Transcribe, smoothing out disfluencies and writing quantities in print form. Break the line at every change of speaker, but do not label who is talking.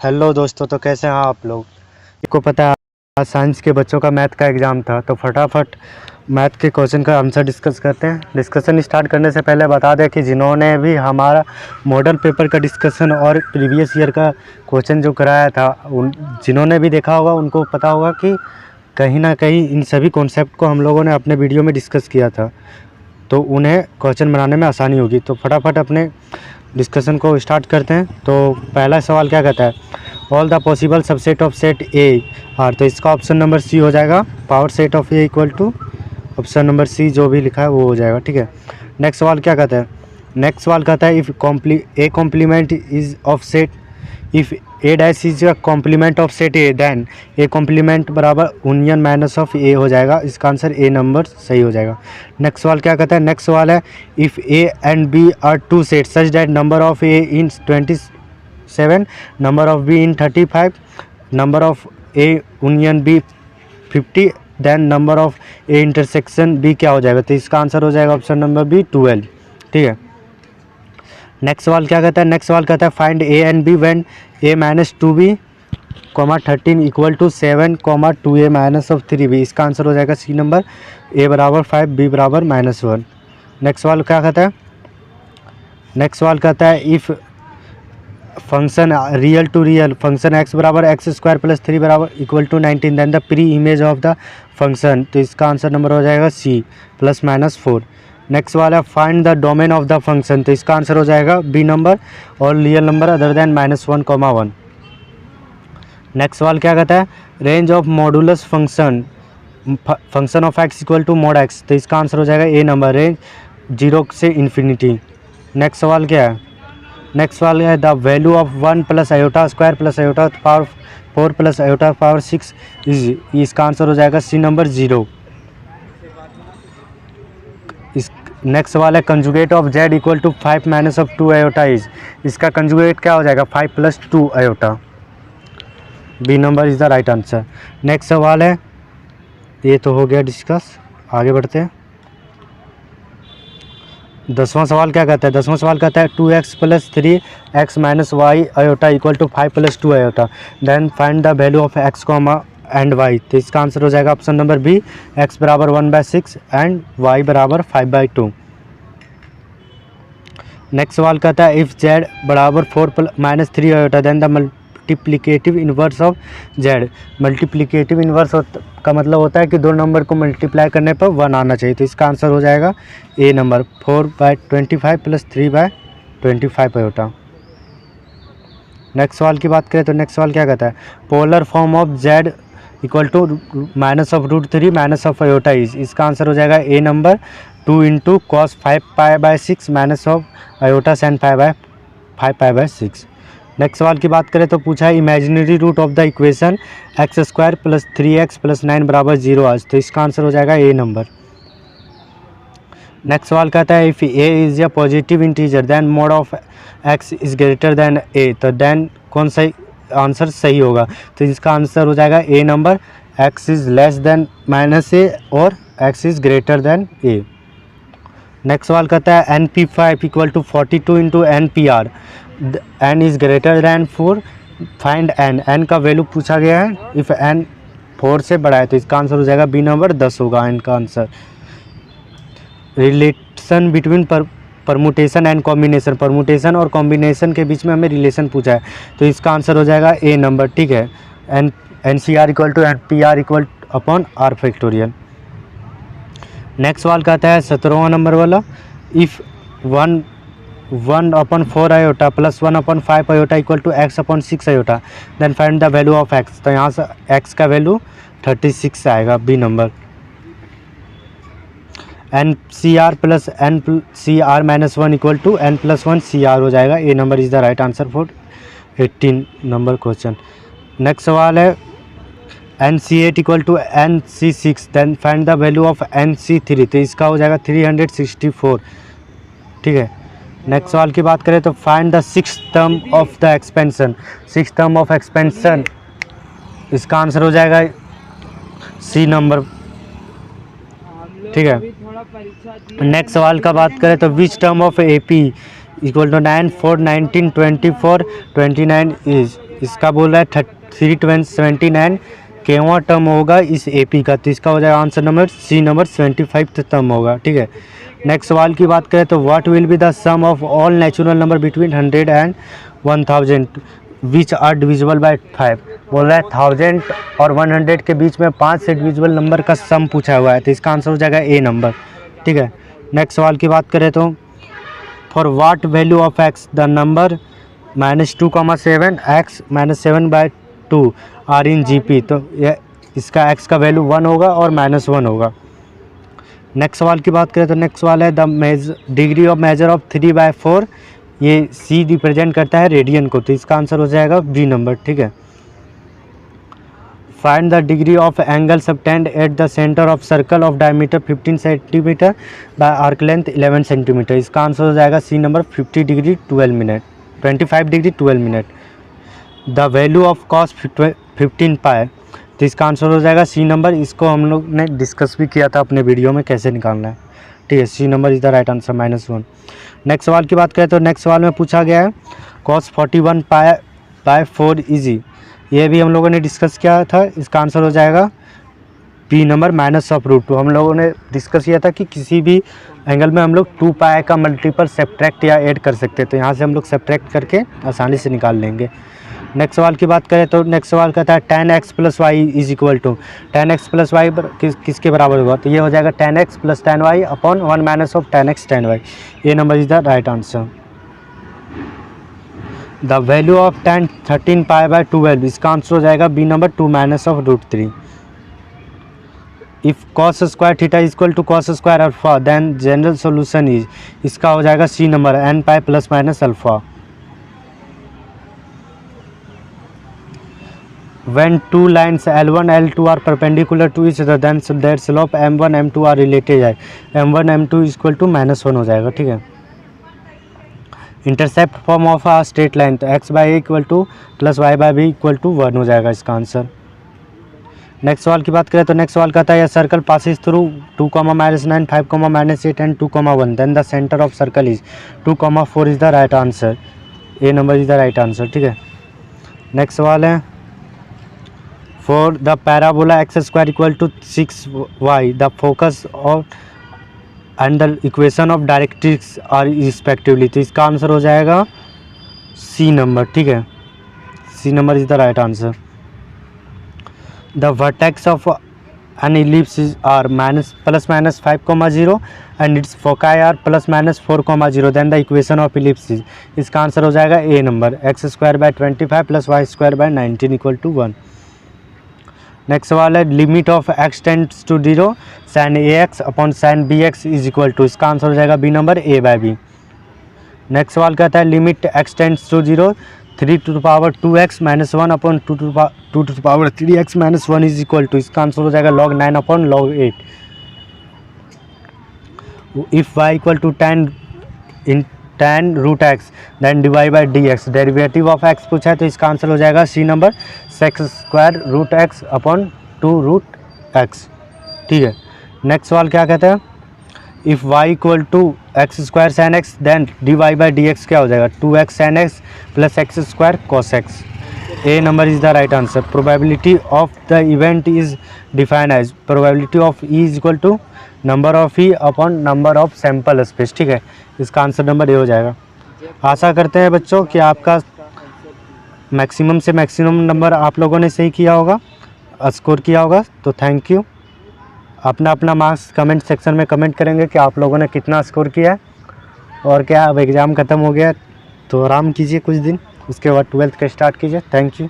Hello दोस्तों, तो कैसे हैं आप लोग। आपको पता है आज साइंस के बच्चों का मैथ का एग्ज़ाम था, तो फटाफट मैथ के क्वेश्चन का आंसर डिस्कस करते हैं। डिस्कशन स्टार्ट करने से पहले बता दें कि जिन्होंने भी हमारा मॉडल पेपर का डिस्कशन और प्रीवियस ईयर का क्वेश्चन जो कराया था, उन जिन्होंने भी देखा होगा उनको पता होगा कि कहीं ना कहीं इन सभी कॉन्सेप्ट को हम लोगों ने अपने वीडियो में डिस्कस किया था, तो उन्हें क्वेश्चन बनाने में आसानी होगी। तो फटाफट अपने डिस्कशन को स्टार्ट करते हैं। तो पहला सवाल क्या कहता है, all the possible subset of set A are. तो इसका ऑप्शन नंबर सी हो जाएगा, power set of A equal to option number C जो भी लिखा है वो हो जाएगा। ठीक है, नेक्स्ट सवाल क्या कहता है, नेक्स्ट सवाल कहता है if A complement is of set, if A dash is a complement of set A then A complement बराबर यूनियन माइनस ऑफ ए हो जाएगा। इसका आंसर ए नंबर सही हो जाएगा। नेक्स्ट सवाल क्या कहता है, नेक्स्ट सवाल है if A and B are two set such that number of A in 27, number of B in 35, number of A union B 50, then number of A intersection B क्या हो जाएगा। तो इसका आंसर हो जाएगा ऑप्शन नंबर बी 12। ठीक है, next सवाल क्या कहता है, नेक्स्ट सवाल कहता है find A and B when A minus 2b, 13 equal to 7, 2a minus of 3b। इसका आंसर हो जाएगा सी नंबर, ए बराबर 5, बी बराबर -1। नेक्स्ट सवाल क्या कहता है, नेक्स्ट सवाल कहता है if function real to real function x बराबर x² + 3 बराबर equal to 19 than the pre image of the function. तो इसका आंसर नंबर हो जाएगा सी +-4। नेक्स्ट सवाल है find the domain of the function. तो इसका आंसर हो जाएगा बी नंबर और real number other than -1, 1। Next सवाल क्या कहता है, range of modulus function of x equal to mod x। तो इसका आंसर हो जाएगा ए नंबर, रेंज 0 से इन्फिनिटी। नेक्स्ट सवाल क्या है, नेक्स्ट सवाल है the value of 1 + i² + i⁴ + i⁴ 6 इसका आंसर हो जाएगा सी नंबर 0। इस नेक्स्ट सवाल है conjugate of z equal to 5 minus of 2 i is. इसका कंजुगेट क्या हो जाएगा 5 + 2 i। B number is the right answer. Next सवाल है, ये तो हो गया डिस्कस, आगे बढ़ते हैं। 10वां सवाल क्या कहता है, 10वां सवाल कहता है 2x + 3x - y equal to 5 + 2 i, then find the value of x, and y। तो इसका आंसर हो जाएगा ऑप्शन नंबर बी, x बराबर 1/6 एंड y बराबर 5/2। नेक्स्ट सवाल कहता है इफ़ z बराबर 4 - 3 i then the multiplicative inverse of z। Multiplicative inverse का मतलब होता है कि दो नंबर को मल्टीप्लाई करने पर 1 आना चाहिए। तो इसका आंसर हो जाएगा ए नंबर 4/25 + 3/25 i। नेक्स्ट सवाल की बात करें तो नेक्स्ट सवाल क्या कहता है, polar form of z equal to -√3 minus of i is. इसका आंसर हो जाएगा A number 2 × cos 5π/6 minus of i sin 5π/6। Next सवाल की बात करें तो पूछा है imaginary root of the equation x² + 3x + 9 बराबर 0 आज। तो इसका आंसर हो जाएगा ए नंबर। नेक्स्ट सवाल कहता है if a is a positive integer then mod of x is greater then a। तो देन कौन सा आंसर सही होगा। तो इसका आंसर हो जाएगा A number, x is less than -a और x is greater then a। Next सवाल कहता है NP5 equal to 42 × NPR, n is greater than 4, find n का वैल्यू पूछा गया है। इफ़ n 4 से बड़ा है तो इसका आंसर हो जाएगा बी नंबर 10 होगा n का answer. Relation between permutation and combination, permutation और कॉम्बिनेशन के बीच में हमें रिलेशन पूछा है। तो इसका आंसर हो जाएगा ए नंबर। ठीक है, NCR equal to NPR equal upon R factorial. Next सवाल कहता है 17वां नंबर वाला, if 1/4 i + 1/5 i equal to x/6 i then find the value of x। तो यहाँ से x का वैल्यू 36 आएगा, B number. NCR + NCR - 1 equal to n+1 CR हो जाएगा, A number is the right answer for 18 number question. Next सवाल है NC8 equal to NC6 then find the value of NC3। तो इसका हो जाएगा 364। ठीक है, नेक्स्ट सवाल की बात करें तो find the 6th term of the expansion, 6th term of expansion. इसका आंसर हो जाएगा सी नंबर। ठीक है, नेक्स्ट सवाल का बात करें तो which term of AP equal to 9, 4, 19, 24, 29 is. इसका बोल रहा है 379 केवा टर्म होगा इस एपी का, तो इसका हो जाएगा answer number C number 75 term होगा। ठीक है, नेक्स्ट सवाल की बात करें तो what will be the sum of all natural number between 100 and 1000 which are divisible by 5। बोल रहा है 1000 और 100 के बीच में 5 से डिविजिबल नंबर का सम पूछा हुआ है, तो इसका आंसर हो जाएगा ए नंबर। ठीक है, नेक्स्ट सवाल की बात करें तो for what value of X the number -2,7 x -7/2 are in GP, तो ये इसका x का वैल्यू 1 होगा और -1 होगा। नेक्स्ट सवाल की बात करें तो नेक्स्ट सवाल है the degree of measure of 3/4, ये C रिप्रेजेंट करता है रेडियन को, तो इसका आंसर हो जाएगा बी नंबर। ठीक है, find the degree of angle subtended at the centre of circle of diameter 15 centimetre by arc length 11 centimetre, इसका आंसर हो जाएगा C number 25 degree 12 minute. The value of cos 15 pi, तो इसका answer हो जाएगा C number. इसको हम लोग ने डिस्कस भी किया था अपने वीडियो में कैसे निकालना है। ठीक है, C number is the right answer -1। Next सवाल की बात करें तो नेक्स्ट सवाल में पूछा गया है कॉस 41 पाई 4 इजी, ये भी हम लोगों ने डिस्कस किया था, इसका आंसर हो जाएगा पी नंबर -√2। हम लोगों ने डिस्कस किया था कि किसी भी एंगल में हम लोग 2 पाई का मल्टीपल सब्ट्रैक्ट या ऐड कर सकते हैं, तो यहाँ से हम लोग सब्ट्रैक्ट करके आसानी से निकाल लेंगे। नेक्स्ट सवाल की बात करें तो नेक्स्ट सवाल कहता है tan x + y is equal to tan x + y किसके बराबर होगा, तो ये हो जाएगा tan x + tan y upon 1 - tan x tan y, ये number is the right answer. The value of tan 13 π/12, इसका आंसर हो जाएगा B number 2 - √3। If cos square theta equal to cos square alpha then general solution is, इसका हो जाएगा C number n π ± alpha. When two lines L1 L2 are perpendicular to each other then their slope M1 M2 are related है, M1 M2 equal to -1 हो जाएगा। ठीक है, intercept form of a straight line, तो x/a equal to +y/b equal to 1 हो जाएगा इसका answer. Next सवाल की बात करें तो नेक्स्ट सवाल कहता है circle passes through 2, -9, 5, -8 and 2, 1 then the centre of circle is 2, 4 is the right answer, A number is the right answer. ठीक है, नेक्स्ट सवाल है for the parabola x² equal to 6y the focus of and the equation of directrix are respectively, तो इसका answer हो जाएगा C number. ठीक है, C number is the right answer. The vertex of an ellipse are ±5,0 and its foci are ±4,0 then the equation of ellipse is, इसका answer हो जाएगा A number x²/25 + y²/19 equal to 1। Next सवाल है limit of x tends to 0 sin ax अपॉन sin bx is equal to, इसका answer हो जाएगा B number a/b। Next सवाल कहता है limit x tends to 0 3⁻2x - 1 अपॉन 2⁻3x - 1 इज इक्वल टू, इसका आंसर हो जाएगा log 9 upon log 8। If y equal to tan √x then dy/dx, derivative of x पूछा है, तो इसका आंसर हो जाएगा C number sec² √x upon 2√x। ठीक है, नेक्स्ट सवाल क्या कहते हैं if y equal to x² sin x then dy/dx क्या हो जाएगा 2x sin x + x² cos x, A number is the right answer. Probability of the event is define as probability of E is equal to number of E upon number of sample space. ठीक है, इसका answer number A हो जाएगा। आशा करते हैं बच्चों कि आपका मैक्सिमम से मैक्सिमम नंबर आप लोगों ने सही किया होगा, स्कोर किया होगा, तो थैंक यू। अपना अपना मार्क्स कमेंट सेक्शन में कमेंट करेंगे कि आप लोगों ने कितना स्कोर किया है, और क्या अब एग्ज़ाम ख़त्म हो गया तो आराम कीजिए कुछ दिन, उसके बाद 12th का स्टार्ट कीजिए। Thank you.